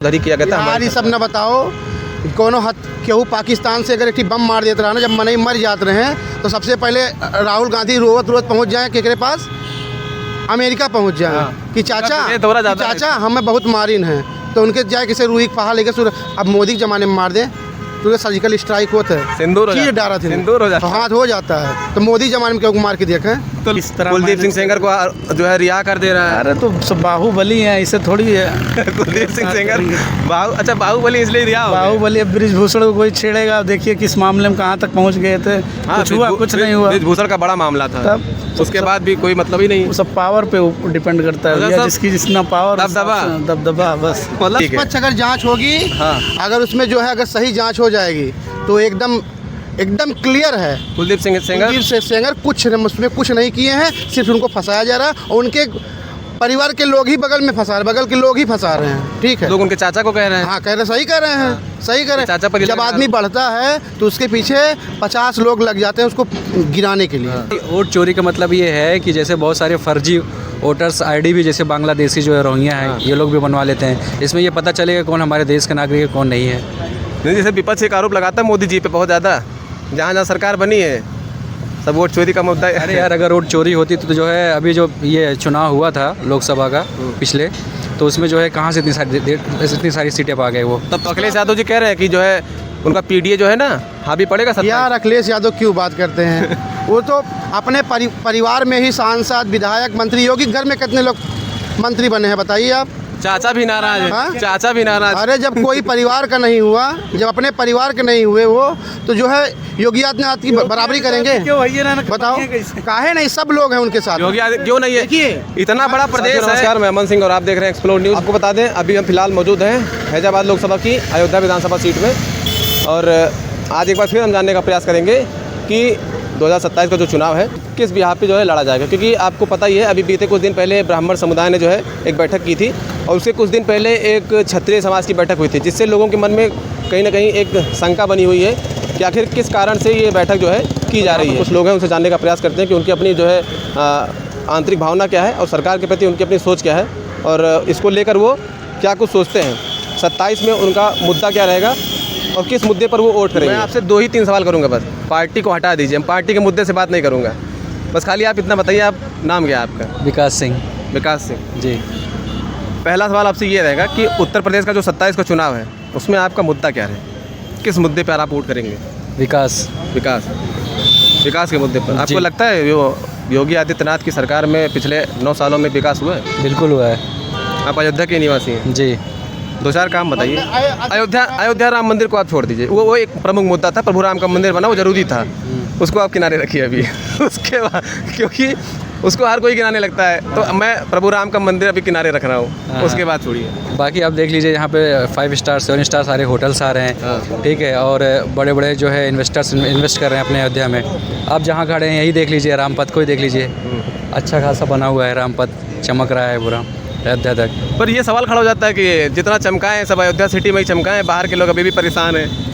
धरी किया गया था। यार ये सब न बताओ, कोनो हद केहू पाकिस्तान से अगर एक बम मार देता रहा ना, जब मनई मर जाते रहे तो सबसे पहले राहुल गांधी रोवत पहुंच जाए केकरे पास, अमेरिका पहुंच जाए कि चाचा हमें बहुत मारिन है, तो उनके जाए किसी रूही फहा लेके अब मोदी के ज़माने में मार दे तो सर्जिकल स्ट्राइक होता है, सिंदूर डारा थे, सिंदूर हाथ हो जाता है। तो मोदी जमाने में क्यों मार के देखें। तो इस तरह कुलदीप सिंह सेंगर को जो है रिहा कर दे रहा है। अरे तो सब बाहुबली है, इसे थोड़ी है। कुलदीप सिंह सेंगर अच्छा बाहुबली इसलिए रिहा हो गए। बाहुबली अब बृजभूषण को कोई छेड़ेगा, देखिए किस मामले में कहाँ तक पहुँच गए थे। कुछ हुआ, कुछ नहीं हुआ। बृजभूषण का बड़ा मामला था, तब उसके बाद भी कोई मतलब ही नहीं। वो सब पावर पे डिपेंड करता है, जिसकी जितना पावर दबदबा बस। निष्पक्ष अगर जांच होगी, अगर उसमें जो है अगर सही जांच हो जाएगी तो एकदम क्लियर है कुलदीप सिंह सेंगर कुछ उसमें कुछ नहीं किए हैं, सिर्फ उनको फंसाया जा रहा है और उनके परिवार के लोग ही बगल के लोग ही फंसा रहे हैं। ठीक है, लोग उनके चाचा को कह रहे हैं। हाँ कह रहे, सही कह रहे हैं, सही कह रहे हैं। चाचा पर जब आदमी बढ़ता है तो उसके पीछे 50 लोग लग जाते हैं उसको गिराने के लिए। वोट चोरी का मतलब ये है कि जैसे बहुत सारे फर्जी वोटर्स आईडी भी, जैसे बांग्लादेशी जो है रोहिंग्या हैं, ये लोग भी बनवा लेते हैं। इसमें ये पता चलेगा कौन हमारे देश का नागरिक है, कौन नहीं है। नहीं, जैसे विपक्ष एक आरोप लगाता है मोदी जी पे बहुत ज़्यादा, जहाँ सरकार बनी है सब वोट चोरी का मुद्दा है। अरे यार, अगर वोट चोरी होती तो जो है अभी जो ये चुनाव हुआ था लोकसभा का पिछले, तो उसमें जो है कहाँ से इतनी सारी सीटें पा गए वो। तब तो अखिलेश यादव जी कह रहे हैं कि जो है उनका पीडीए जो है ना हावी पड़ेगा। यार अखिलेश यादव क्यों बात करते हैं वो तो अपने परिवार में ही सांसद, विधायक, मंत्री, योगी घर में कितने लोग मंत्री बने हैं बताइए आप। चाचा भी नाराज है, चाचा भी नाराज। अरे जब कोई परिवार का नहीं हुआ, जब अपने परिवार के नहीं हुए वो, तो जो है योगी आदित्यनाथ की बराबरी करेंगे? बताओ काहे नहीं, सब लोग हैं उनके साथ। योगी आदित्य क्यों नहीं है? इतना बड़ा प्रदेश है। नमस्कार, मैं अमन सिंह और आप देख रहे हैं एक्सप्लोर न्यूज़। आपको बता दें अभी हम फिलहाल मौजूद हैं फैजाबाद लोकसभा की अयोध्या विधानसभा सीट में, और आज एक बार फिर हम जानने का प्रयास करेंगे कि 2027 का जो चुनाव है किस बिहार पे जो है लड़ा जाएगा। क्योंकि आपको पता ही है अभी बीते कुछ दिन पहले ब्राह्मण समुदाय ने जो है एक बैठक की थी, और उसके कुछ दिन पहले एक क्षत्रिय समाज की बैठक हुई थी, जिससे लोगों के मन में कहीं ना कहीं एक शंका बनी हुई है कि आखिर किस कारण से ये बैठक जो है की जा रही है। कुछ लोग हैं, उनसे जानने का प्रयास करते हैं कि उनकी अपनी जो है आंतरिक भावना क्या है और सरकार के प्रति उनकी अपनी सोच क्या है, और इसको लेकर वो क्या कुछ सोचते हैं। 27 में उनका मुद्दा क्या रहेगा और किस मुद्दे पर वो वोट करेंगे। मैं आपसे 2 ही 3 सवाल करूंगा बस, पार्टी को हटा दीजिए, हम पार्टी के मुद्दे से बात नहीं करूंगा, बस खाली आप इतना बताइए, आप नाम क्या है आपका? विकास सिंह। विकास सिंह जी। पहला सवाल आपसे ये रहेगा कि उत्तर प्रदेश का जो 27 का चुनाव है उसमें आपका मुद्दा क्या है, किस मुद्दे पर आप वोट करेंगे? विकास के मुद्दे पर। आपको लगता है योगी आदित्यनाथ की सरकार में पिछले 9 सालों में विकास हुआ है? बिल्कुल हुआ है। आप अयोध्या के निवासी हैं जी। 2-4 काम बताइए। अयोध्या राम मंदिर को आप छोड़ दीजिए, वो एक प्रमुख मुद्दा था, प्रभु राम का मंदिर बना, वो जरूरी था, उसको आप किनारे रखिए अभी। उसके बाद क्योंकि उसको हर कोई गिनाने लगता है, तो मैं प्रभु राम का मंदिर अभी किनारे रख रहा हूँ, उसके बाद छोड़िए। बाकी आप देख लीजिए यहाँ पे 5 स्टार 7 स्टार सारे होटल्स आ रहे हैं, ठीक है, और बड़े बड़े जो है इन्वेस्टर्स इन्वेस्ट कर रहे हैं अपने अयोध्या में। आप जहाँ खड़े हैं यही देख लीजिए, रामपथ को ही देख लीजिए, अच्छा खासा बना हुआ है, रामपथ चमक रहा है पूरा अयोध्या तक। पर ये सवाल खड़ा हो जाता है कि जितना चमकाएं सब अयोध्या सिटी में ही चमकाएं, बाहर के लोग अभी भी परेशान हैं।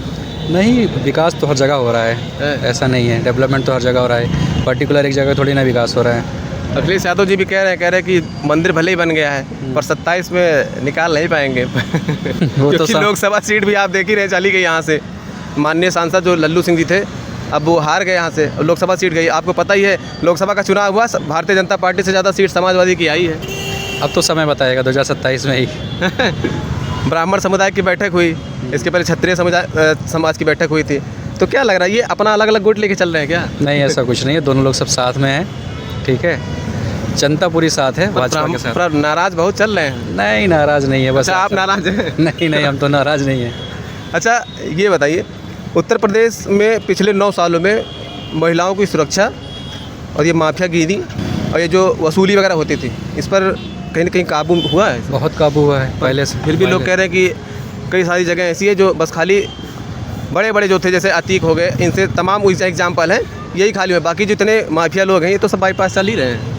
नहीं, विकास तो हर जगह हो रहा है, ऐसा नहीं है, डेवलपमेंट तो हर जगह हो रहा है, पर्टिकुलर एक जगह थोड़ी ना विकास हो रहा है। अखिलेश यादव जी भी कह रहे हैं कि मंदिर भले ही बन गया है पर 27 में निकाल नहीं पाएंगे। वो तो लोकसभा सीट भी आप देख ही रहे, चली गई यहाँ से। माननीय सांसद जो लल्लू सिंह जी थे, अब वो हार गए यहाँ से, लोकसभा सीट गई। आपको पता ही है लोकसभा का चुनाव हुआ, भारतीय जनता पार्टी से ज़्यादा सीट समाजवादी की आई है। अब तो समय बताएगा 2027 में ही। ब्राह्मण समुदाय की बैठक हुई, इसके पहले क्षत्रिय समाज की बैठक हुई थी, तो क्या लग रहा है ये अपना अलग अलग गुट लेके चल रहे हैं क्या? नहीं, ऐसा कुछ नहीं है, दोनों लोग सब साथ में हैं, ठीक है, जनता पूरी साथ है भाजपा के साथ। नाराज बहुत चल रहे हैं? नहीं, नाराज नहीं है, बस। अच्छा, आप नाराज हैं? नहीं, हम तो नाराज नहीं हैं। अच्छा, ये बताइए उत्तर प्रदेश में पिछले 9 सालों में महिलाओं की सुरक्षा और ये माफियागिरी और ये जो वसूली वगैरह होती थी, इस पर कहीं ना कहीं काबू हुआ है? बहुत काबू हुआ है पहले से। फिर भी लोग कह रहे हैं कि कई सारी जगह ऐसी है जो बस खाली बड़े बड़े जो थे, जैसे अतीक हो गए, इनसे तमाम एग्जाम्पल हैं, यही खाली हुए, बाकी जितने माफिया लोग हैं ये तो सब बाईपास चल ही रहे हैं।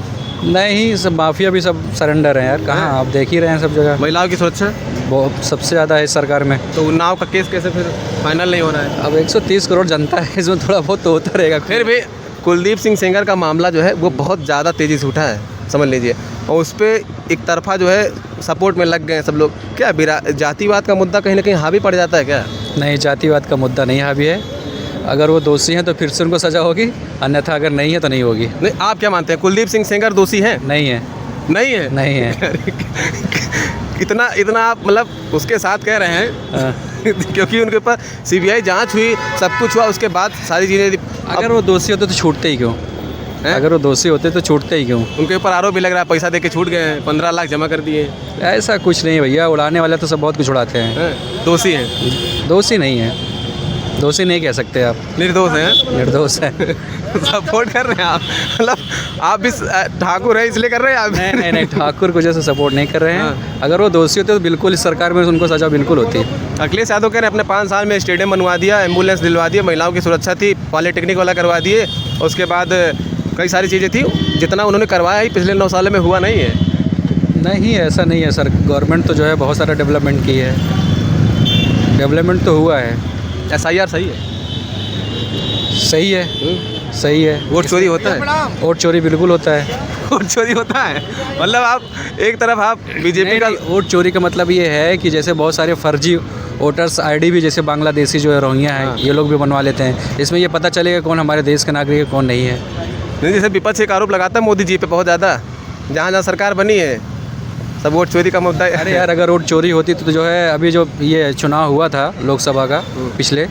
नहीं, सब माफिया भी सब सरेंडर हैं यार, कहाँ आप देख ही रहे हैं सब जगह। महिलाओं की सुरक्षा बहुत सबसे ज़्यादा है सरकार में। तो उन्नाव का केस कैसे फिर फाइनल नहीं हो रहा है? अब 130 करोड़ जनता है, इसमें थोड़ा बहुत तो होता रहेगा। फिर भी कुलदीप सिंह सेंगर का मामला जो है वो बहुत ज़्यादा तेज़ी से उठा है, समझ लीजिए। और उस पर एक तरफा जो है सपोर्ट में लग गए हैं सब लोग। क्या जातिवाद का मुद्दा कहीं ना कहीं हावी पड़ जाता है क्या? नहीं, जातिवाद का मुद्दा नहीं हावी है। अगर वो दोषी हैं तो फिर से उनको सज़ा होगी, अन्यथा अगर नहीं है तो नहीं होगी। नहीं, आप क्या मानते हैं, कुलदीप सिंह सेंगर दोषी हैं? नहीं है, नहीं है, नहीं है। इतना आप मतलब उसके साथ कह रहे हैं क्योंकि उनके ऊपर सीबीआई जांच हुई, सब कुछ हुआ, उसके बाद सारी चीज़ें। अगर वो दोषी होते तो छूटते ही क्यों? अगर वो दोषी होते तो छूटते ही क्यों? उनके ऊपर आरोप भी लग रहा है पैसा दे के छूट गए हैं, 15 लाख जमा कर दिए। ऐसा कुछ नहीं भैया, उड़ाने वाले तो सब बहुत कुछ उड़ाते हैं। दोषी हैं? दोषी नहीं है, दोषी नहीं कह सकते आप, निर्दोष हैं। निर्दोष है। सपोर्ट कर रहे हैं आप, मतलब आप भी ठाकुर है इसलिए कर रहे हैं आप? नहीं, ठाकुर को जैसे सपोर्ट नहीं कर रहे हैं। अगर वो दोषी होते तो बिल्कुल इस सरकार में उनको सज़ा बिल्कुल होती। अखिलेश यादव कह रहे हैं अपने 5 साल में स्टेडियम बनवा दिया, एम्बुलेंस दिलवा दिए, महिलाओं की सुरक्षा थी, पॉलिटेक्निक वाला करवा दिए, उसके बाद कई सारी चीज़ें थी। जितना उन्होंने करवाया ही पिछले 9 सालों में हुआ नहीं है। नहीं, ऐसा नहीं है सर। गवर्नमेंट तो जो है बहुत सारा डेवलपमेंट की है, डेवलपमेंट तो हुआ है। SIR सही है? सही है, सही है। वोट चोरी होता है? वोट चोरी बिल्कुल होता है। वोट चोरी होता है मतलब आप एक तरफ आप बीजेपी का। वोट चोरी का मतलब ये है कि जैसे बहुत सारे फर्जी वोटर्स आईडी भी, जैसे बांग्लादेशी जो है रोहिंग्या हैं, ये लोग भी बनवा लेते हैं। इसमें ये पता चलेगा कौन हमारे देश का नागरिक है, कौन नहीं है। नहीं, जैसे विपक्ष एक आरोप लगाता है मोदी जी पे बहुत ज़्यादा, जहाँ जहाँ सरकार बनी है सब वोट चोरी का मुद्दा है। अरे यार, अगर वोट चोरी होती तो जो है अभी जो ये चुनाव हुआ था लोकसभा का पिछले,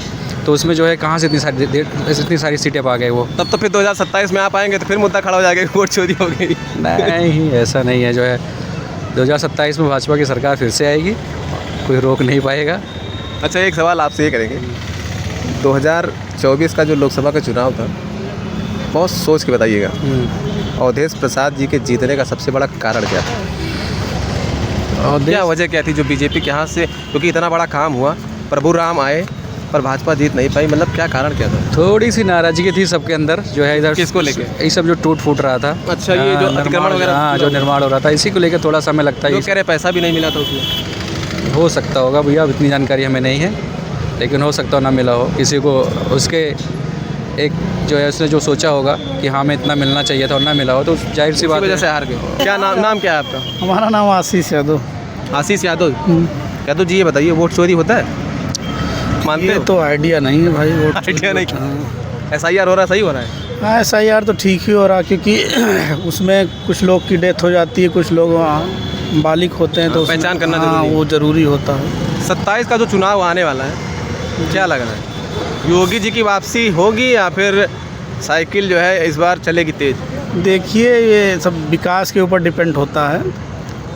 तो उसमें जो है कहाँ से इतनी सारी सीटें पा गए वो। तब तो फिर 2027 में आप आएंगे तो फिर मुद्दा खड़ा हो जाएगा, वोट चोरी हो गई। नहीं, ऐसा नहीं है। जो है 2027 में भाजपा की सरकार फिर से आएगी, कोई रोक नहीं पाएगा। अच्छा, एक सवाल आपसे ये करेंगे, 2024 का जो लोकसभा का चुनाव था, बहुत सोच के बताइएगा, अवधेश प्रसाद जी के जीतने का सबसे बड़ा कारण क्या था? क्या वजह क्या थी जो बीजेपी के हाथ से, क्योंकि इतना बड़ा काम हुआ, प्रभु राम आए पर भाजपा जीत नहीं पाई, मतलब क्या कारण क्या था? थोड़ी सी नाराजगी थी सबके अंदर, जो है इधर किसको लेके? ये सब जो टूट फूट रहा था। अच्छा, ये जो अतिक्रमण वगैरह, हाँ, जो निर्माण हो रहा था, इसी को लेकर थोड़ा समय लगता है। लोग कह रहे पैसा भी नहीं मिला था उसमें। हो सकता होगा भैया, अब इतनी जानकारी हमें नहीं है, लेकिन हो सकता हो ना मिला हो किसी को। उसके एक जो है उसने जो सोचा होगा कि हाँ, हमें इतना मिलना चाहिए था और ना मिला हो, तो जाहिर सी बात वजह से हार गए। क्या नाम क्या है आपका? हमारा नाम आशीष यादव। आशीष यादव। यादव जी, ये बताइए वोट चोरी होता है? मानते ये हो? तो आइडिया नहीं है भाई, वोट आइडिया नहीं। SIR हो रहा है, सही हो रहा है? हाँ, SIR तो ठीक ही हो रहा, क्योंकि उसमें कुछ लोग की डेथ हो जाती है, कुछ लोग बालिक होते हैं, तो पहचान करना हाँ, जरूरी है। वो ज़रूरी होता है। 27 का जो चुनाव आने वाला है, क्या लग रहा है, योगी जी की वापसी होगी या फिर साइकिल जो है इस बार चलेगी तेज? देखिए, ये सब विकास के ऊपर डिपेंड होता है,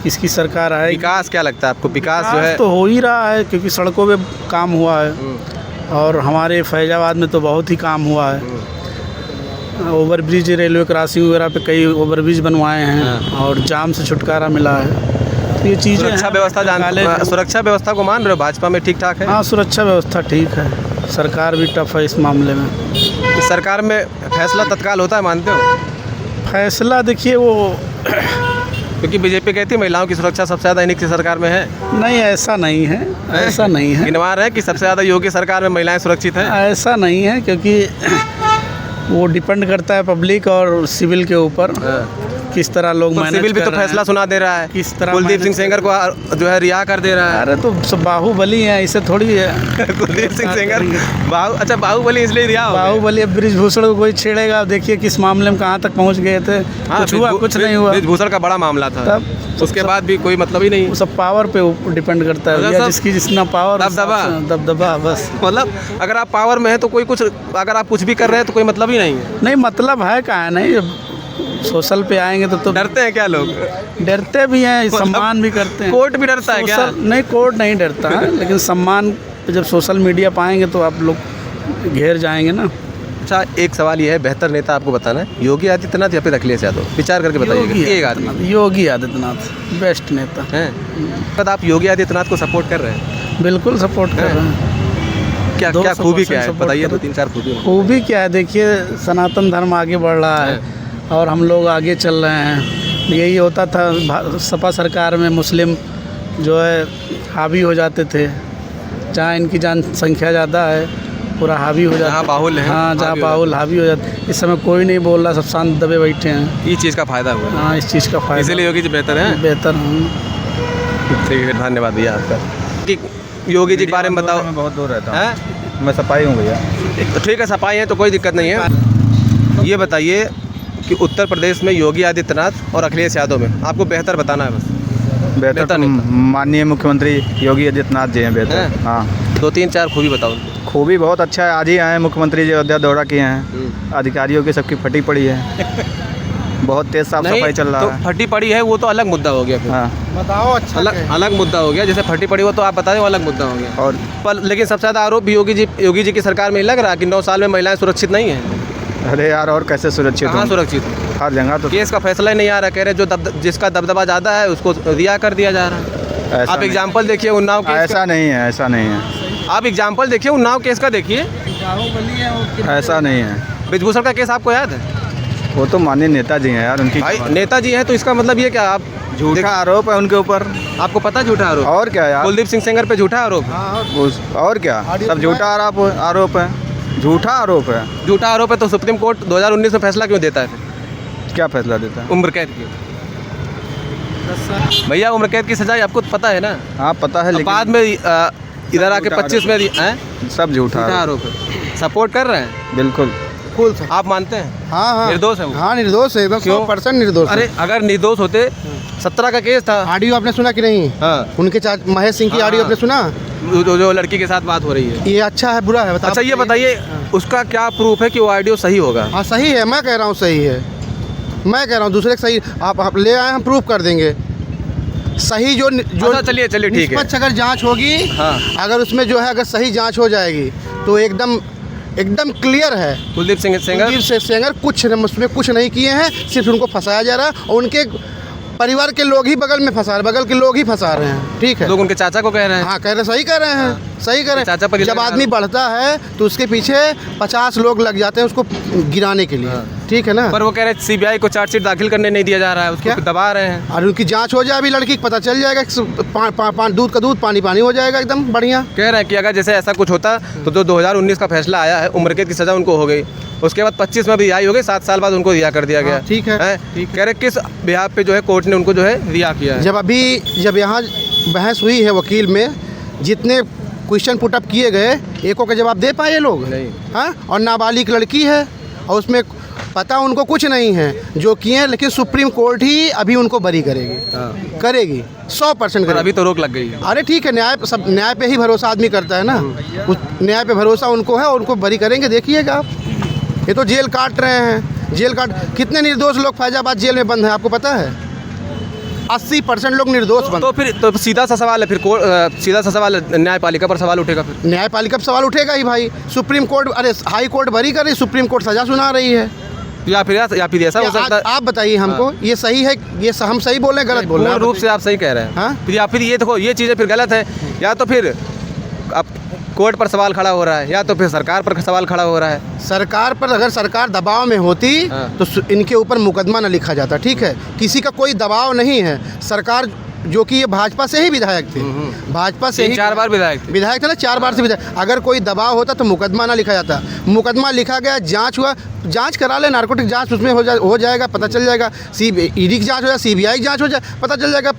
किसकी सरकार आएगी। विकास क्या लगता है आपको? विकास जो है तो हो ही रहा है, क्योंकि सड़कों पे काम हुआ है, और हमारे फैजाबाद में तो बहुत ही काम हुआ है। ओवरब्रिज, रेलवे क्रॉसिंग वगैरह पे कई ओवरब्रिज बनवाए हैं, और जाम से छुटकारा मिला है। तो ये चीज़ें सुरक्षा व्यवस्था सुरक्षा व्यवस्था को मान रहे हो भाजपा में ठीक ठाक है? हाँ, सुरक्षा व्यवस्था ठीक है, सरकार भी टफ है इस मामले में। इस सरकार में फैसला तत्काल होता है, मानते हो? फैसला देखिए, वो क्योंकि बीजेपी कहती है महिलाओं की सुरक्षा सबसे ज़्यादा इन्हीं की सरकार में है। नहीं, ऐसा नहीं है, ऐसा नहीं है। गिनवा रहे हैं कि सबसे ज़्यादा योगी सरकार में महिलाएं सुरक्षित हैं। ऐसा नहीं है, क्योंकि वो डिपेंड करता है पब्लिक और सिविल के ऊपर, किस तरह लोग मैनेज सिविल भी कर तो रहे हैं। फैसला सुना दे रहा है, किस तरह कुलदीप सिंह सेंगर को जो है रिहा कर दे रहा है। अरे तो सब बाहुबली हैं, ऐसे थोड़ी है। कुलदीप सिंह सेंगर अच्छा, बाहुबली इसलिए रिहा हो गए। बाहुबली, अब बृजभूषण को कोई छेड़ेगा, देखिए किस मामले में कहाँ तक पहुँच गए थे। कुछ हुआ, कुछ नहीं हुआ। बृजभूषण का बड़ा मामला था, तब उसके बाद भी कोई मतलब ही नहीं। वो सब पावर पे डिपेंड करता है, या जिसकी जितना पावर, दबदबा बस। मतलब अगर आप पावर में है तो कोई कुछ, अगर आप कुछ भी कर रहे हैं तो कोई मतलब ही नहीं है। नहीं, मतलब है कहाँ, नहीं सोशल पे आएंगे तो डरते हैं क्या लोग? डरते भी हैं, सम्मान भी करते हैं। कोर्ट भी डरता है क्या? नहीं, कोर्ट नहीं डरता है, लेकिन सम्मान जब सोशल मीडिया पाएंगे तो आप लोग घेर जाएंगे ना। अच्छा, एक सवाल ये है, बेहतर नेता आपको बताना है, योगी आदित्यनाथ या फिर अखिलेश यादव? विचार करके बताइए। एक आदमी। योगी आदित्यनाथ बेस्ट नेता हैं। तो आप योगी आदित्यनाथ को सपोर्ट कर रहे हैं? बिल्कुल सपोर्ट कर रहे हैं। क्या खूबी क्या है, बताइए तो 3-4 खूबी क्या है? देखिए, सनातन धर्म आगे बढ़ रहा है और हम लोग आगे चल रहे हैं। यही होता था सपा सरकार में, मुस्लिम जो है हावी हो जाते थे, जहाँ इनकी जनसंख्या ज़्यादा है पूरा हावी हो जाता जहाँ है। बाहुल है, हाँ, जहाँ हावी हो बाहुल हावी हो जाता है। इस समय कोई नहीं बोल रहा, सब शांत दबे बैठे हैं। ये चीज़ का फ़ायदा हुआ, हाँ, इस चीज़ का फायदा इसीलिए योगी जी बेहतर है। बेहतर। ठीक है, धन्यवाद भैया आपका। कि योगी जी के बारे में बताओ। मैं बहुत दूर रहता हैं? हूँ, मैं सफाई हूँ भैया। तो ठीक है, सफाई है तो कोई दिक्कत नहीं है। ये बताइए कि उत्तर प्रदेश में योगी आदित्यनाथ और अखिलेश यादव में आपको बेहतर बताना है बस। बेहतर तो माननीय मुख्यमंत्री योगी आदित्यनाथ जी हैं बेहतर। हैं? हाँ, 2-3-4 खूबी बताओ। खूबी बहुत अच्छा है। आज ही आए हैं मुख्यमंत्री जी, अयोध्या दौरा किए हैं। अधिकारियों की सबकी फटी पड़ी है। बहुत तेज साफ सफाई चल रहा तो है। फटी पड़ी है वो तो अलग मुद्दा हो गया फिर। हाँ, बताओ अच्छा अलग मुद्दा हो गया। जैसे फटी पड़ी हो तो आप बता दें, वो अलग मुद्दा हो गया। और पर लेकिन सबसे ज़्यादा आरोप भी योगी जी की सरकार में ही लग रहा है कि 9 साल में महिलाएं सुरक्षित नहीं हैं। अरे यार, और कैसे सुरक्षित कहाँ हों? सुरक्षित? हर जगह तो केस का फैसला ही नहीं आ रहा। कह रहे जो जिसका दबदबा ज़्यादा है उसको रिहा कर दिया जा रहा है। ऐसा आप नहीं- एग्जाम्पल देखिए उन्नाव केस ऐसा नहीं है, ऐसा नहीं है, का। आप एग्जाम्पल देखिए उन्नाव केस का, देखिए ऐसा नहीं है। ब्रिजभूषण का केस आपको याद है? वो तो माननीय नेताजी हैं यार, उनकी भाई नेताजी हैं तो इसका मतलब ये क्या? आप झूठा आरोप है उनके ऊपर। आपको पता झूठा आरोप? और क्या यार, कुलदीप सिंह सेंगर पे झूठा आरोप है। और क्या, सब झूठा आरोप है, झूठा आरोप है। झूठा आरोप है तो सुप्रीम कोर्ट 2019 में फैसला क्यों देता है फिर? क्या फैसला देता है? उम्र कैद की। भैया उम्र कैद की सजा आपको पता है ना? हाँ पता है, अब लेकिन बाद में इधर आके 25 में सब झूठा झूठा आरोप। आरोप है। सपोर्ट कर रहे हैं? बिल्कुल। बिल्कुल सर। आप मानते हैं? हाँ हाँ, निर्दोष है वो? हाँ निर्दोष है, एकदम क्यों? 100% निर्दोष है। अरे अगर निर्दोष होते, 17 का केस था। ऑडियो आपने सुना कि नहीं? हाँ, उनके महेश सिंह की हाँ, ऑडियो हाँ। आपने सुना? जो लड़की के साथ बात हो रही है। ये अच्छा है बुरा है बताओ? अच्छा ये बताइए उसका क्या प्रूफ है कि वो ऑडियो सही होगा? हाँ सही है, मैं कह रहा हूँ सही है, मैं कह रहा हूँ दूसरे के सही। आप ले आए, हम प्रूफ कर देंगे सही। जो अच्छा, चलिए ठीक है। निष्पक्ष अगर जांच होगी, हाँ। अगर उसमें जो है अगर सही जांच हो जाएगी तो एकदम क्लियर है। कुलदीप सिंह सेंगर कुलदीप सेंगर कुछ उसमें कुछ नहीं किए हैं, सिर्फ उनको फंसाया जा रहा है और उनके परिवार के लोग ही बगल के लोग ही फंसा रहे हैं। ठीक है, लोग उनके चाचा को कह रहे हैं। हाँ कह रहे, सही कह रहे हैं, सही कह रहे चाचा पर हैं। जब आदमी बढ़ता है तो उसके पीछे 50 लोग लग जाते हैं उसको गिराने के लिए। ठीक है ना? पर वो कह रहे हैं सीबीआई को चार्जशीट दाखिल करने नहीं दिया जा रहा है, क्या? उसको दबा रहे हैं। और उनकी जांच हो जाए, अभी लड़की को पता चल जाएगा, दूध का दूध पानी पानी हो जाएगा, एकदम बढ़िया। कह रहे हैं कि अगर जैसे ऐसा कुछ होता तो जो 2019 का फैसला आया है, उम्र कैद की सज़ा उनको हो गई, उसके बाद 25 में भी रिहाई हो गई, 7 साल बाद उनको रिहा कर दिया गया। ठीक है, कह रहे किस बिहाफ पे जो है कोर्ट ने उनको जो है रिहा किया है? जब यहाँ बहस हुई है वकील में, जितने क्वेश्चन पुटअप किए गए, एको का जवाब दे पाए ये लोग? नहीं। हाँ, और नाबालिग लड़की है और उसमें पता उनको कुछ नहीं है जो किए हैं, लेकिन सुप्रीम कोर्ट ही अभी उनको बरी करेगी 100% पर करेगी। अभी तो रोक लग गई है। अरे ठीक है, न्याय पे ही भरोसा आदमी करता है ना, उस न्याय पे भरोसा उनको है और उनको बरी करेंगे, देखिएगा आप। ये तो जेल काट रहे हैं, कितने निर्दोष लोग फैजाबाद जेल में बंद हैं आपको पता है? 80% लोग निर्दोष बंद। तो फिर तो सीधा सा सवाल है, फिर सीधा सा सवाल न्यायपालिका पर सवाल उठेगा फिर। न्यायपालिका पर सवाल उठेगा ही भाई। सुप्रीम कोर्ट, अरे हाई कोर्ट बरी कर रही, सुप्रीम कोर्ट सजा सुना रही है। या फिर ऐसा हो सकता है। आप बताइए हमको, ये सही है? ये हम सही बोल रहे हैं, गलत बोल रहे पूर्ण हैं? रूप से आप सही कह रहे हैं। हाँ? फिर या फिर ये देखो, ये चीज़ें फिर गलत है। या तो फिर अब कोर्ट पर सवाल खड़ा हो रहा है, या तो फिर सरकार पर सवाल खड़ा हो रहा है। सरकार पर, अगर सरकार दबाव में होती तो इनके ऊपर मुकदमा न लिखा जाता। ठीक है, किसी का कोई दबाव नहीं है। सरकार जो कि ये भाजपा से ही विधायक थे, भाजपा से ही 4 बार विधायक थे ना, 4 बार से विधायक। अगर कोई दबाव होता तो मुकदमा ना लिखा जाता। मुकदमा लिखा गया, जांच हुआ, जांच करा ले, नारकोटिक जांच उसमें हो जाएगा, पता चल जाएगा। ईडी की जांच हो जाए, सीबीआई की जांच हो जाए, पता चल जाएगा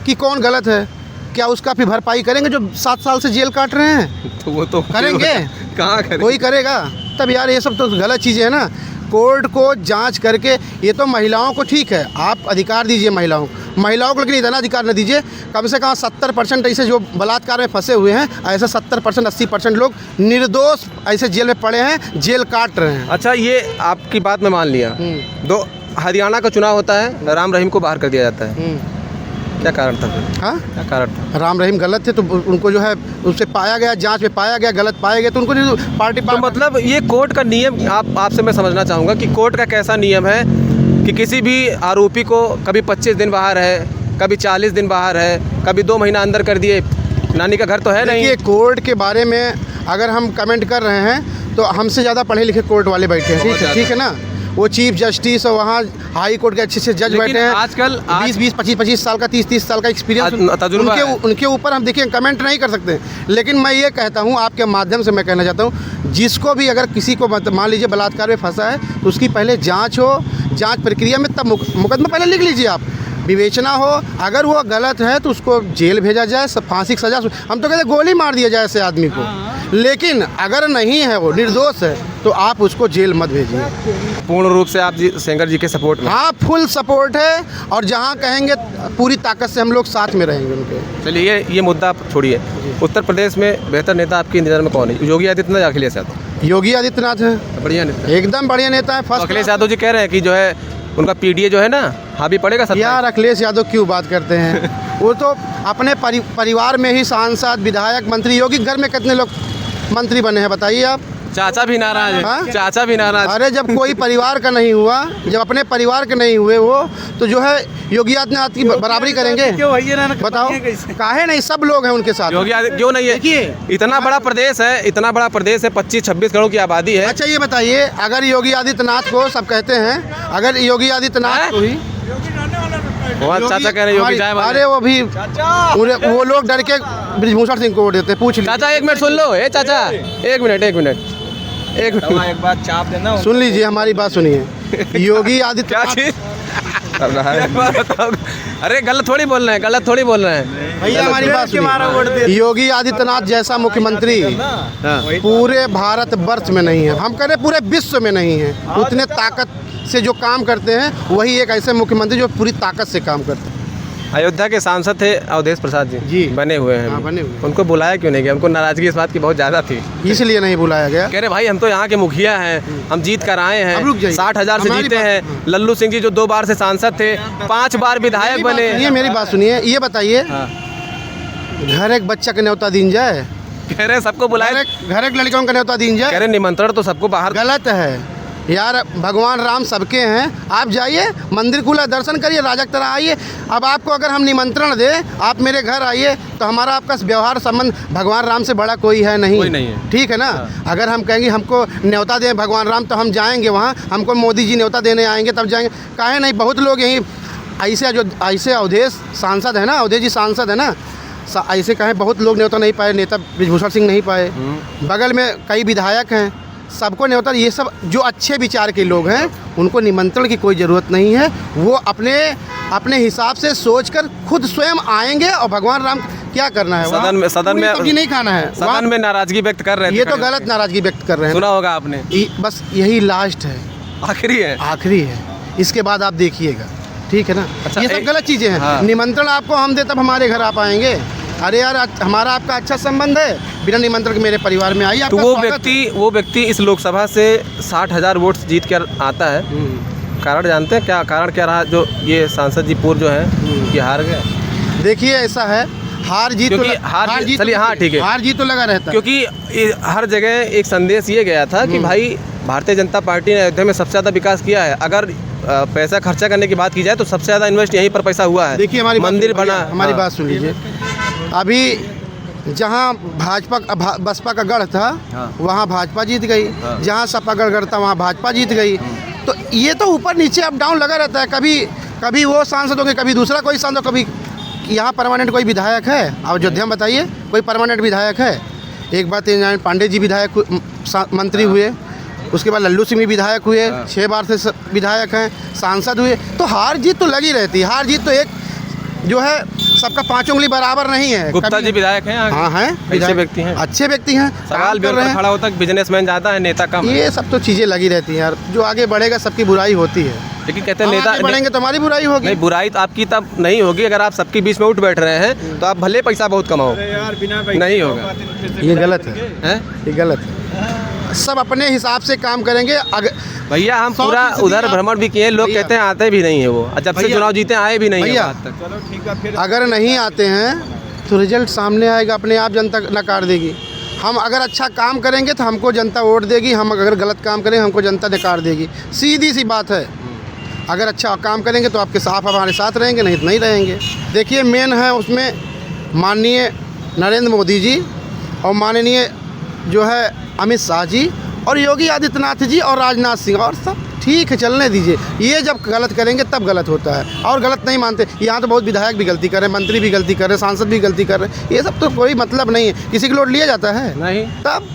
कि कौन गलत है। क्या उसका भी भरपाई करेंगे जो 7 साल से जेल काट रहे हैं? तो वो तो करेंगे? कहाँ करेंगे? कोई करेगा? तब यार ये सब तो गलत चीज़ें हैं ना। कोर्ट को जांच करके, ये तो महिलाओं को ठीक है, आप अधिकार दीजिए महिलाओं को, लेकिन इतना अधिकार न दीजिए। कम से कम 70% ऐसे जो बलात्कार में फंसे हुए हैं, ऐसे 70% 80% लोग निर्दोष ऐसे जेल में पड़े हैं, जेल काट रहे हैं। अच्छा, ये आपकी बात में मान लिया, हरियाणा का चुनाव होता है, राम रहीम को बाहर कर दिया जाता है, क्या कारण था फिर? हाँ, क्या कारण था? राम रहीम गलत थे तो उनको जो है उससे पाया गया, जांच में पाया गया, गलत पाए गए तो उनको पार्टी तो मतलब ये कोर्ट का नियम, आपसे मैं समझना चाहूँगा कि कोर्ट का कैसा नियम है कि किसी भी आरोपी को कभी 25 दिन बाहर है, कभी 40 दिन बाहर है, कभी 2 महीना अंदर कर दिए। नानी का घर तो है नहीं। ये कोर्ट के बारे में अगर हम कमेंट कर रहे हैं तो हमसे ज़्यादा पढ़े लिखे कोर्ट वाले बैठे हैं। ठीक है ना, वो चीफ जस्टिस और वहाँ हाई कोर्ट के अच्छे जज लेकिन बैठे हैं। आजकल 20-25 साल का 30 साल का एक्सपीरियंस तजुर्बा है। उनके ऊपर हम देखिए कमेंट नहीं कर सकते। लेकिन मैं ये कहता हूँ, आपके माध्यम से मैं कहना चाहता हूँ, जिसको भी अगर किसी को मान लीजिए बलात्कार में फंसा है तो उसकी पहले जाँच हो, जाँच प्रक्रिया में तब मुकदमा पहले लिख लीजिए आप, विवेचना हो। अगर वो गलत है तो उसको जेल भेजा जाए, फांसी की सजा। हम तो कहते गोली मार दिया जाए ऐसे आदमी को। लेकिन अगर नहीं है, वो निर्दोष है, तो आप उसको जेल मत भेजिए। पूर्ण रूप से आप सेंगर जी के सपोर्ट में? हाँ, फुल सपोर्ट है, और जहाँ कहेंगे पूरी ताकत से हम लोग साथ में रहेंगे उनके। चलिए ये मुद्दा आप छोड़िए। उत्तर प्रदेश में बेहतर नेता आपकी नज़र में कौन है? योगी आदित्यनाथ या अखिलेश यादव? योगी आदित्यनाथ है, बढ़िया नेता, एकदम बढ़िया नेता है। फर्स्ट अखिलेश यादव जी कह रहे हैं कि जो है उनका पीडीए जो है ना हावी पड़ेगा सब। यार अखिलेश यादव क्यों बात करते हैं? वो तो अपने परिवार में ही सांसद, विधायक, मंत्री। योगी घर में कितने लोग मंत्री बने हैं बताइए आप? चाचा भी नाराज है। हाँ? चाचा भी नाराज। अरे जब कोई परिवार का नहीं हुआ, जब अपने परिवार के नहीं हुए वो, तो जो है योगी आदित्यनाथ की बराबरी करेंगे? बताओ, काहे नहीं? सब लोग हैं उनके साथ। योगी आदित्य क्यों नहीं है? देखिए, इतना बड़ा प्रदेश है, इतना बड़ा प्रदेश है, 25-26 करोड़ की आबादी है। अच्छा ये बताइए, अगर योगी आदित्यनाथ को सब कहते हैं, अगर योगी आदित्यनाथ को ही वहाँ चाचा कह रहे हैं योगी जाए वाले। अरे वो भी वो लोग डर के बृजभूषण सिंह को वोट देते हैं। पूछ लीजिए। चाचा एक मिनट सुन लो। ए चाचा एक मिनट एक बात चाप देना। सुन लीजिए, हमारी बात सुनिए। योगी क्या आदित्यनाथ चीज कर रहा है? एक बार बताओ। अरे गलत थोड़ी बोल रहे हैं, गलत थोड़ी बोल रहे हैं भैया, हमारी बात सुनिए। योगी आदित्यनाथ जैसा मुख्यमंत्री पूरे भारत वर्ष में नहीं है, हम कह रहे पूरे विश्व में नहीं है। उतने ताकत से जो काम करते हैं, वही एक ऐसे मुख्यमंत्री जो पूरी ताकत से काम करते हैं। अयोध्या के सांसद थे अवधेश प्रसाद जी बने हुए हैं। हाँ, बने हुए। उनको बुलाया क्यों नहीं गया? उनको नाराजगी इस बात की बहुत ज़्यादा थी, इसलिए नहीं बुलाया गया। कह रहे भाई हम तो यहाँ के मुखिया हैं, हम जीत कर आए हैं, अब रुक जाइए। 60,000 से हमारी जीते बात- हैं। लल्लू सिंह जी जो 2 बार से सांसद थे, 5 बार विधायक बने। ये मेरी बात सुनिए, ये बताइए, घर एक बच्चा का न्योता दीन जाए? कह रहे सबको बुलाए। घर एक लड़कों का न्योता दीन कह जाए? रहे निमंत्रण तो सबको बाहर। गलत है यार, भगवान राम सबके हैं। आप जाइए, मंदिर खुला, दर्शन करिए, राजा की तरह आइए। अब आपको अगर हम निमंत्रण दें, आप मेरे घर आइए, तो हमारा आपका व्यवहार संबंध भगवान राम से बड़ा कोई है नहीं। कोई नहीं है। ठीक है ना? अगर हम कहेंगे हमको न्योता दें भगवान राम, तो हम जाएंगे वहाँ। हमको मोदी जी न्योता देने आएंगे तब जाएंगे। काहे नहीं? बहुत लोग यहीं ऐसे अवधेश सांसद है ना, अवधेश जी सांसद है ना, ऐसे कहें बहुत लोग न्योता नहीं पाए। नेता बृजभूषण सिंह नहीं पाए, बगल में कई विधायक हैं, सबको न्योता। ये सब जो अच्छे विचार के लोग हैं, उनको निमंत्रण की कोई ज़रूरत नहीं है। वो अपने हिसाब से सोचकर खुद स्वयं आएंगे। और भगवान राम क्या करना है? सदन में सब्जी नहीं खाना है। सदन में नाराजगी व्यक्त कर रहे थे। ये तो गलत नाराजगी व्यक्त कर रहे हैं। सुना होगा आपने। बस यही लास्ट है, आखिरी है। आखिरी है। इसके बाद आप देखिएगा, ठीक है ना? अच्छा, ये सब गलत चीज़ें हैं। हाँ। निमंत्रण आपको हम दे तब हमारे घर आप आएंगे। अरे यार, हमारा आपका अच्छा संबंध है, बिना निमंत्रण के मेरे परिवार में आइए। तो वो व्यक्ति इस लोकसभा से 60,000 वोट जीत कर आता है। कारण जानते हैं क्या? कारण क्या रहा जो ये सांसद जी पूर्व जो है ये हार गए? देखिए, ऐसा है, हार जीत क्योंकि हार जीत चलिए, हाँ ठीक है, हार जीत तो लगा रहता है। क्योंकि हर जगह एक संदेश ये गया था कि भाई भारतीय जनता पार्टी ने अयोध्या में सबसे ज़्यादा विकास किया है। अगर पैसा खर्चा करने की बात की जाए तो सबसे ज़्यादा इन्वेस्ट यहीं पर पैसा हुआ है। देखिए, हमारी मंदिर बना। हमारी बात सुन लीजिए। अभी जहाँ बसपा का गढ़ था, वहाँ भाजपा जीत गई। जहाँ सपा का गढ़ था, वहाँ भाजपा जीत गई। तो ये तो ऊपर नीचे अप डाउन लगा रहता है। कभी वो सांसद होंगे, कभी दूसरा कोई सांसद, कभी यहाँ परमानेंट कोई विधायक है? आप अयोध्या में बताइए, कोई परमानेंट विधायक है? एक बात ये, पांडे जी विधायक मंत्री हुए, उसके बाद लल्लू सिंह भी विधायक हुए, 6 बार से विधायक हैं, सांसद हुए। तो हार जीत तो लगी रहती है। हार जीत तो एक जो है, सबका 5 उंगली बराबर नहीं है। गुप्ता जी विधायक हैं। हाँ हैं, अच्छे व्यक्ति हैं। अच्छे व्यक्ति हैं। सवाल भी उन पर खड़ा होता है, बिजनेसमैन ज़्यादा है, नेता कम है। ये सब तो चीज़ें लगी रहती हैं यार। जो आगे बढ़ेगा सबकी बुराई होती है। लेकिन कहते हैं नेता बढ़ेंगे तो हमारी बुराई होगी। नहीं, बुराई तो आपकी तब नहीं होगी। अगर आप सबके बीच में उठ बैठ रहे हैं तो आप भले पैसा बहुत कमाओ, नहीं होगा। ये गलत है, ये गलत है। सब अपने हिसाब से काम करेंगे। भैया हम पूरा उधर भ्रमण भी किए, लोग कहते हैं आते भी नहीं है वो। जब से चुनाव जीते आए भी नहीं है आज तक। चलो ठीक है, फिर अगर नहीं आते हैं तो रिजल्ट सामने आएगा, अपने आप जनता नकार देगी। हम अगर अच्छा काम करेंगे तो हमको जनता वोट देगी, हम अगर गलत काम करेंगे हमको जनता नकार देगी। सीधी सी बात है। अगर अच्छा काम करेंगे तो आपके साथ हमारे साथ रहेंगे, नहीं तो नहीं रहेंगे। देखिए, मेन है उसमें माननीय नरेंद्र मोदी जी और माननीय जो है अमित शाह जी और योगी आदित्यनाथ जी और राजनाथ सिंह, और सब ठीक ठीक है, चलने दीजिए। ये जब गलत करेंगे तब गलत होता है, और गलत नहीं मानते। यहाँ तो बहुत विधायक भी गलती कर रहे हैं, मंत्री भी गलती कर रहे हैं, सांसद भी गलती कर रहे हैं। ये सब तो कोई मतलब नहीं है। किसी की लोट लिया जाता है नहीं। तब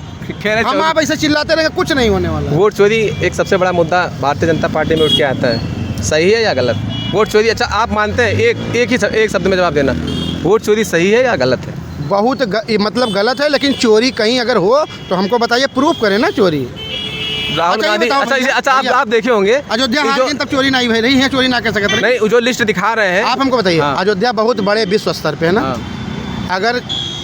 खैर हम आप ऐसे चिल्लाते रहेंगे, कुछ नहीं होने वाला। वोट चोरी एक सबसे बड़ा मुद्दा भारतीय जनता पार्टी में उठ के आता है, सही है या गलत? वोट चोरी, अच्छा आप मानते हैं, एक शब्द में जवाब देना, वोट चोरी सही है या गलत है? बहुत मतलब गलत है, लेकिन चोरी कहीं अगर हो तो हमको बताइए, प्रूफ करें ना चोरी। राहुल अच्छा, ये गांधी, बताओ अच्छा भैया, अच्छा आप देखे होंगे अयोध्या कि हार जो- गई तब चोरी नहीं भई रही है, चोरी ना कह सकते नहीं, जो लिस्ट दिखा रहे हैं आप हमको बताइए। हाँ। अयोध्या बहुत बड़े विश्व स्तर पे है ना। हाँ।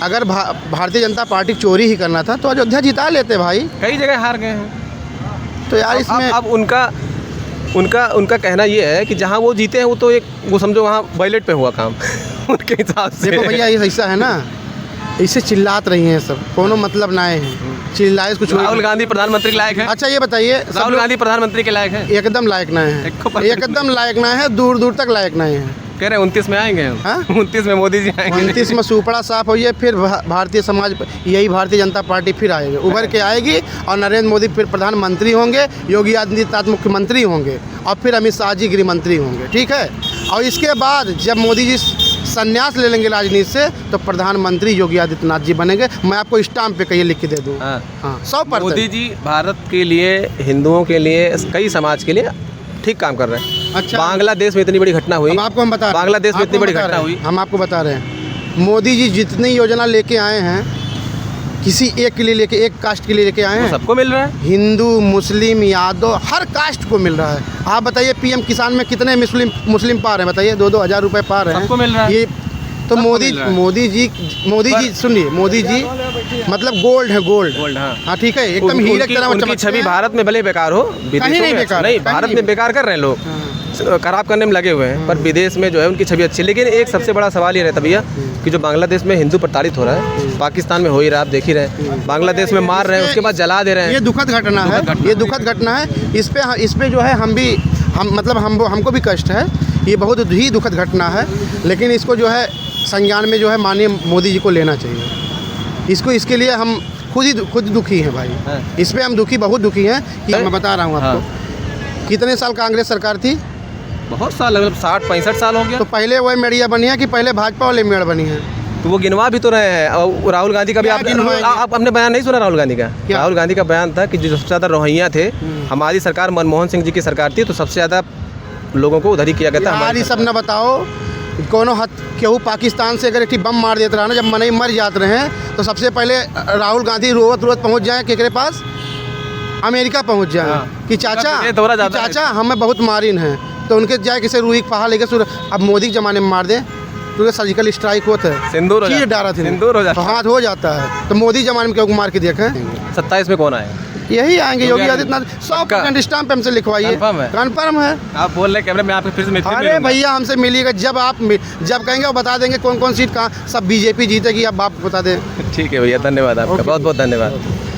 अगर भारतीय जनता पार्टी चोरी ही करना था तो अयोध्या जिता लेते भाई। कई जगह हार गए हैं। तो यार इसमें अब उनका कहना ये है कि जहाँ वो जीते हैं वो तो वो समझो वहाँ बैलेट पे हुआ काम उनके हिसाब से। देखो भैया, ये ऐसा है ना, इससे चिल्लात रही हैं सब, कोनो मतलब ना है, चिल्लाए कुछ। राहुल गांधी प्रधानमंत्री के लायक है? अच्छा ये बताइए, राहुल गांधी प्रधानमंत्री के लायक है? एकदम लायक ना है, एकदम लायक ना है, दूर दूर तक लायक नहीं है। कह रहे हैं 29 में आएंगे हम। हाँ? 29 में मोदी जी आएंगे। 29 में सुपड़ा साफ होइए, फिर भारतीय समाज, यही भारतीय जनता पार्टी फिर आएगी, उभर के आएगी, और नरेंद्र मोदी फिर प्रधानमंत्री होंगे, योगी आदित्यनाथ मुख्यमंत्री होंगे, और फिर अमित शाह जी गृह मंत्री होंगे। ठीक है, और इसके बाद जब मोदी जी संन्यास ले लेंगे राजनीति से, तो प्रधानमंत्री योगी आदित्यनाथ जी बनेंगे। मैं आपको स्टाम्प पे कहिए, लिख के दे दूँ। हाँ। 100%। मोदी जी भारत के लिए, हिंदुओं के लिए, कई समाज के लिए ठीक काम कर रहे हैं। अच्छा, बांग्लादेश में इतनी बड़ी घटना हुई, हम आपको हम बता रहे हैं, बांग्लादेश में आपको इतनी बड़ी बता घटना रहे हैं, हुई। हम आपको बता रहे हैं, मोदी जी जितनी योजना लेके आए हैं, किसी एक के लिए लेके, एक कास्ट के लिए लेके आए वो हैं, सबको मिल रहा है। हिंदू मुस्लिम यादव हर कास्ट को मिल रहा है। आप बताइए पीएम किसान में कितने मुस्लिम पा रहे हैं, बताइए 2-2 हज़ार रुपए पा रहे हैं। सबको मिल रहा है। ये तो सबको मोदी मिल रहा है। मोदी जी सुनिए, मोदी जी मतलब गोल्ड है, गोल्ड। हाँ। हाँ ठीक है, एकदम हीरे की तरह वो उनकी चमकते छवि हैं। भारत में भले बेकार हो, विदेशों नहीं में बेकार, नहीं, कहीं भारत नहीं में बेकार कर रहे हैं लोग, हाँ। खराब करने में लगे हुए हैं, पर विदेश में जो है उनकी छवि अच्छी है। लेकिन एक सबसे बड़ा सवाल ये रहता भैया कि जो बांग्लादेश में हिंदू प्रताड़ित हो रहा है, पाकिस्तान में हो ही रहा है, आप देख ही रहे हैं, बांग्लादेश में मार रहे हैं, उसके बाद जला दे रहे हैं। ये दुखद घटना है, ये दुखद घटना है। इस पे जो है हमको भी कष्ट है, ये बहुत ही दुखद घटना है। लेकिन इसको जो है संज्ञान में जो है माननीय मोदी जी को लेना चाहिए। इसके लिए हम खुद दुखी हैं भाई। हाँ। इस पे हम बहुत दुखी हैं कि मैं बता रहा हूँ आपको, कितने साल कांग्रेस सरकार थी? बहुत साल, मतलब 60-65 साल हो गया। तो पहले वही मेड़िया बनी है कि पहले भाजपा वाले मेड़ बनी है? तो वो गिनवा भी तो रहे हैं। और राहुल गांधी का भी क्या गिनवाएंगे? आप अपने बयान नहीं सुना राहुल गांधी का? क्या? राहुल गांधी का बयान था कि जो सबसे ज़्यादा रोहिंग्या थे, हमारी सरकार मनमोहन सिंह जी की सरकार थी, तो सबसे ज़्यादा लोगों को उधर ही किया गया था। यार हमारी ये सब न बताओ, कोनो केहू पाकिस्तान से अगर एक बम मार देता रहा ना, जब मनई मर जाते रहे हैं, तो सबसे पहले राहुल गांधी रोवत पहुंच जाए केकरे पास, अमेरिका पहुंच जाए। हाँ। कि चाचा, ये दौरा ज़्यादा है। हमें बहुत मारिन है, तो उनके जाए किसी रूही पहाड़ लेके अब मोदी के ज़माने में मार दे, तो सर्जिकल स्ट्राइक होता है, सिंदूर हो चीर जाता है। डाला थे, सिंदूर हो जाता है। हाथ हो जाता है। तो मोदी जमाने में क्यों मार के देखें? 27 में कौन आएगा? यही आएंगे योगी योगी आदित्यनाथ। पक्का? 100% स्टाम्प पे हमसे लिखवाइए। कंफर्म है? कंफर्म है। आप बोल रहे कैमरे में, आपके फिर से मित्र अरे भैया हमसे मिलिएगा, जब कहेंगे वो बता देंगे कौन कौन सीट कहाँ। सब बीजेपी जीतेगी, अब आप बता दें। ठीक है भैया, धन्यवाद आपका, बहुत बहुत धन्यवाद।